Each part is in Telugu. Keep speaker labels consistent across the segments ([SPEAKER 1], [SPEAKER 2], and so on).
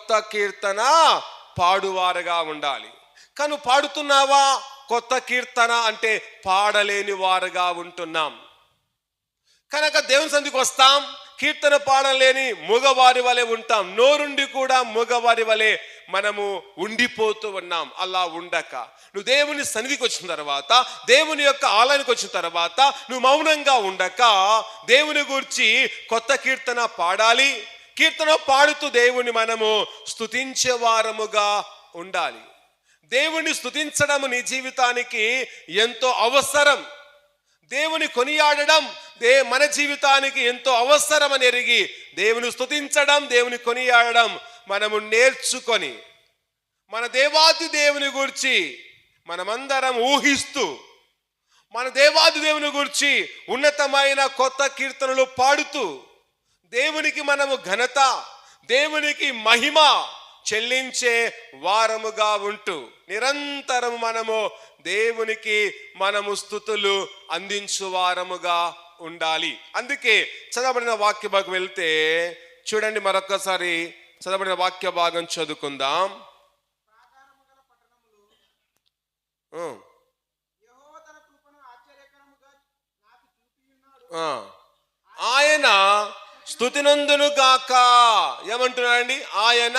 [SPEAKER 1] కొత్త కీర్తన పాడువారుగా ఉండాలి. కానీ పాడుతున్నావా? కొత్త కీర్తన అంటే పాడలేని వారుగా ఉంటున్నాం. కనుక దేవుని సన్నిధికి వస్తాం, కీర్తన పాడలేని మగవారి వలె ఉంటాం. నోరుండి కూడా మగవారి వలె మనము ఉండిపోతూ ఉన్నాం. అలా ఉండక నువ్వు దేవుని సన్నిధికి వచ్చిన తర్వాత, దేవుని యొక్క ఆలయానికి వచ్చిన తర్వాత నువ్వు మౌనంగా ఉండక దేవుని గురించి కొత్త కీర్తన పాడాలి. కీర్తన పాడుతూ దేవుని మనము స్తుతించే వారముగా ఉండాలి. దేవుని స్తుతించడం నీ జీవితానికి ఎంతో అవసరం. దేవుని కొనియాడడం మన జీవితానికి ఎంతో అవసరం అని ఎరిగి దేవుని స్తుతించడం, దేవుని కొనియాడడం మనము నేర్చుకొని మన దేవాది దేవుని గురించి మనమందరం ఊహిస్తూ మన దేవాది దేవుని గురించి ఉన్నతమైన కొత్త కీర్తనలు పాడుతూ దేవునికి మనము ఘనత, దేవునికి మహిమ చెల్లించే వారముగా ఉంటూ నిరంతరం మనము దేవునికి మనము స్తుతులు అందించు వారముగా ఉండాలి. అందుకే చదవబడిన వాక్య భాగం వెళ్తే చూడండి, మరొకసారి చదవబడిన వాక్య భాగం చదువుకుందాం. ఆయన స్తుతినందును గాక. ఏమంటున్నాడండి? ఆయన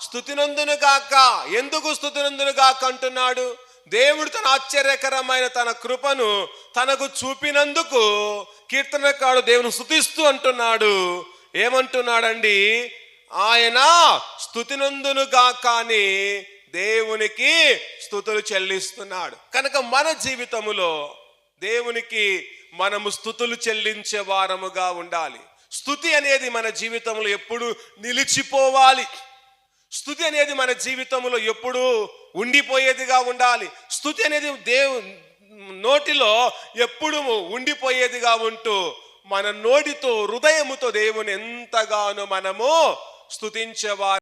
[SPEAKER 1] స్తుతినందును గాక. ఎందుకు స్తుతినందును గాక అంటున్నాడు? దేవుడు తన ఆశ్చర్యకరమైన తన కృపను తనకు చూపినందుకు కీర్తనకాడు దేవుని స్తుతిస్తూ అంటున్నాడు. ఏమంటున్నాడండి? ఆయన స్తుతినందును గాక అని దేవునికి స్తుతులు చెల్లిస్తున్నాడు. కనుక మన జీవితములో దేవునికి మనము స్తుతులు చెల్లించే వారముగా ఉండాలి. స్తుతి అనేది మన జీవితంలో ఎప్పుడు నిలిచిపోవాలి. స్తుతి అనేది మన జీవితంలో ఎప్పుడు ఉండిపోయేదిగా ఉండాలి. స్తుతి అనేది నోటిలో ఎప్పుడు ఉండిపోయేదిగా ఉంటూ మన నోటితో, హృదయముతో దేవుని ఎంతగానో మనము స్తుతించేవారు.